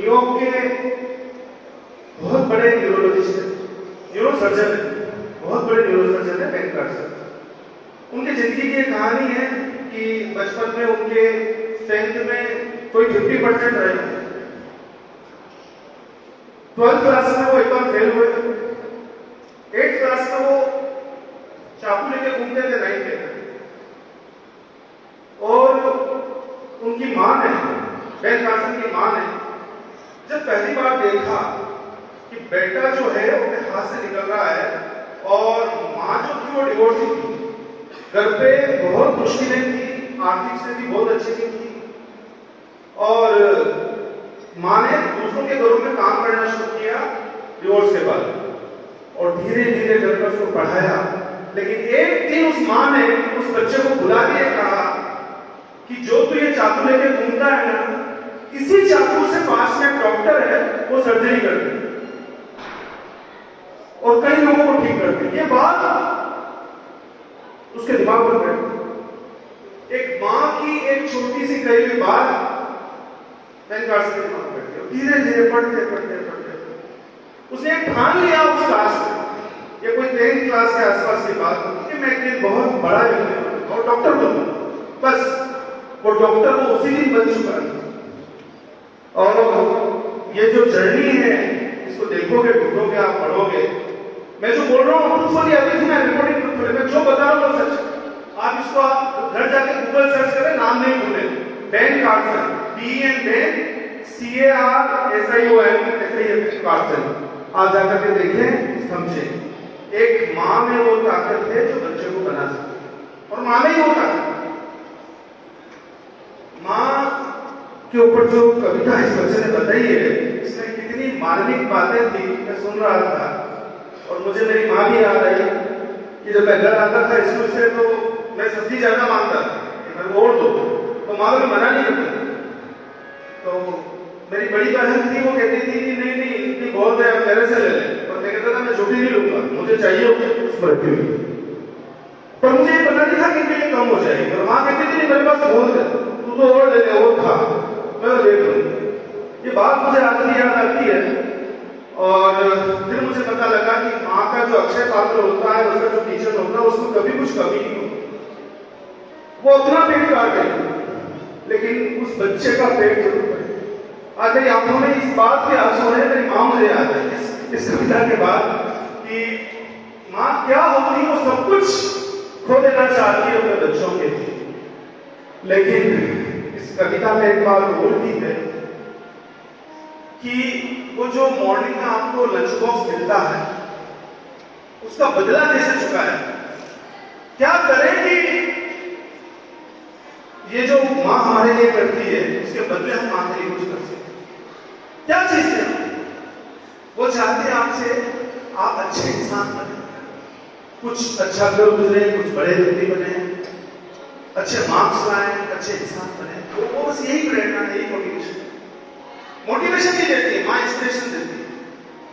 New York के बहुत बड़े न्यूरोलॉजिस्ट है, न्यूरोसर्जन है, बहुत बड़े न्यूरोसर्जन है बेन कार्सन। उनकी जिंदगी की एक कहानी है कि बचपन में उनके 10th में कोई 50% रहे, 12th क्लास में वो एक बार फेल हुए, 8th क्लास में वो चाकू लेके घूमते थे 9th के, और उनकी माँ ने, बेन कार्सन की माँ ने जब पहली बार देखा कि बेटा जो है अपने हाथ से निकल रहा है, और माँ जो थी वो डिवोर्सी थी, घर पे बहुत मुश्किलें थी, आर्थिक स्थिति बहुत अच्छी नहीं थी, और माँ ने दूसरों के घरों में काम करना शुरू किया डिवोर्स के बाद, और धीरे धीरे घर पर उसको पढ़ाया। लेकिन एक दिन उस माँ ने उस बच्चे को बुला के कहा कि जो तू ये चाकू लेके घूमता है ना, इसी चाकू से पास में डॉक्टर है, वो सर्जरी करते हैं और कई लोगों को ठीक करते हैं। ये बात उसके दिमाग पर बैठी, एक मां की एक छोटी सी कही हुई बात बेन कार्सन के दिमाग पर बैठी, धीरे धीरे पढ़ते पढ़ते पढ़ते उसने एक ठान लिया उस क्लास में, ये कोई 10th क्लास के आसपास की बात कि मैं एक दिन बहुत बड़ा व्यक्ति बनूंगा और डॉक्टर बनूंगा। बस वो डॉक्टर वो उसी दिन बन चुका है। और ये जो जर्नी है इसको देखोगे, ढूंढोगे, आप पढ़ोगे, मैं जो बोल रहा हूँ truthfully everything I reporting truthfully, मैं जो बता रहा हूँ सच। आप इसको आप घर जाके गूगल सर्च करें, नाम नहीं भूले, Ben Carson, BEN Ben CARSION Carson, आप जाकर के देखें, समझे। एक माँ में वो ताकत है जो बच्चे को बना सकती, और माँ में ही वो ताकत। माँ के ऊपर जो कविता इस बच्चे ने बताई है, इसमें कितनी मार्मिक बातें थी, मैं सुन रहा था और मुझे मेरी माँ भी याद आई कि जब मैं घर आता था स्कूल से तो मैं सब्जी ज्यादा मांगता था कि मैं वोट दो, तो माँ भी मना नहीं करती। तो मेरी बड़ी बहन थी, वो कहती थी कि नहीं नहीं इतनी बहुत है, मेरे से ले ले, और मैं कहता था मैं छोटी नहीं लूंगा, मुझे चाहिए उस पर रखी हुई। पर मुझे ये पता नहीं था कि इनके लिए कम हो जाएगी, और माँ कहती थी मेरे पास बहुत है, तू तो और ले ले, और खा, मैं देख लूंगी। ये बात मुझे आज भी याद आती है। और फिर मुझे पता लगा कि माँ का जो अक्षय पात्र होता है, उसका जो टीचर होता है, उसको कभी कुछ कमी नहीं होती। वो अपना पेट काट गई, लेकिन उस बच्चे का पेट जरूर भरे। आज मेरी आंखों में इस बात के आंसू है, मेरी माँ मुझे याद है इस कविता के बाद कि माँ क्या होती है, वो सब कुछ खो देना चाहती है अपने बच्चों के लिए। लेकिन इस कविता में एक बात और भी है कि वो जो मॉर्निंग में आपको लंच बॉक्स मिलता है, उसका बदला कैसे चुका है, क्या करें कि ये जो माँ हमारे लिए करती है, उसके बदले हम माँ के लिए कुछ कर सकते। क्या चीज है वो चाहते हैं आपसे, आप अच्छे इंसान बने, कुछ अच्छा कर गुजरे, कुछ बड़े व्यक्ति बने, अच्छे मार्क्स लाएं, अच्छे इंसान बने। वो बस यही प्रेरणा है, यही मोटिवेशन नहीं देती है, माँ इंस्पिरेशन देती है।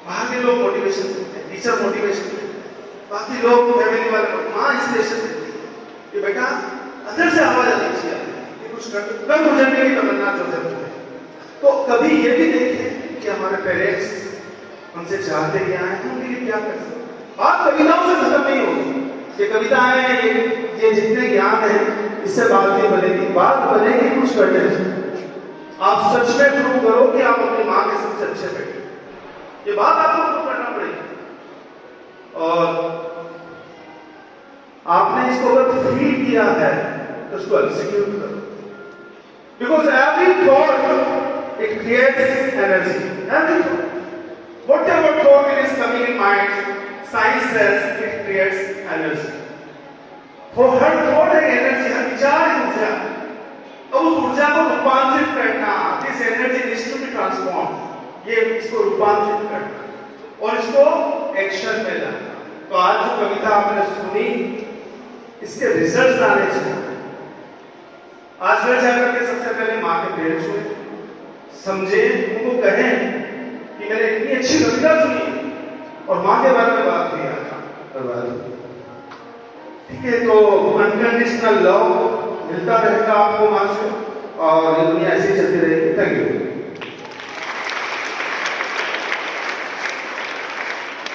बाहर के लोग मोटिवेशन देते हैं, टीचर मोटिवेशन देते हैं, बाकी लोग फैमिली वाले लोग, माँ इंस्पिरेशन देती है कि बेटा अंदर से आवाज आनी चाहिए कि कुछ कर गुजरने की तमन्ना जो है। तो कभी ये भी देखें कि हमारे पेरेंट्स हमसे चाहते क्या है, हम उनके लिए क्या कर सकते। बात कविताओं से खत्म नहीं होगी, ये कविताएं, ये जितने ज्ञान है, इससे बात नहीं बनेगी, बात बनेगी कुछ करने से। आप सच में प्रूव करो कि आप अपनी माँ के सबसे अच्छे बेटे, ये बात आपको प्रूव करना पड़ेगी। और आपने इसको अगर फील किया है तो उसको एक्सिक्यूट करो, because every thought it creates energy, every thought, whatever thought it is coming in mind, science says it creates energy. वो हर थॉट है एनर्जी, हर विचार है ऊर्जा। अब उस ऊर्जा को रूपांतरित करना, this energy needs to be transform, ये इसको रूपांतरित करना और इसको एक्शन में लाना। तो आज जो कविता आपने सुनी, इसके रिजल्ट्स आने चाहिए। आज घर जाकर के सबसे पहले माँ के पैर छुए, समझे, उनको कहें कि मैंने इतनी अच्छी कविता सुनी और माँ के बारे में बात किया था। ठीक है, तो अनकंडीशनल लव मिलता रहेगा आपको माँ से, और ये दुनिया ऐसी चलती रहेगी। Thank you.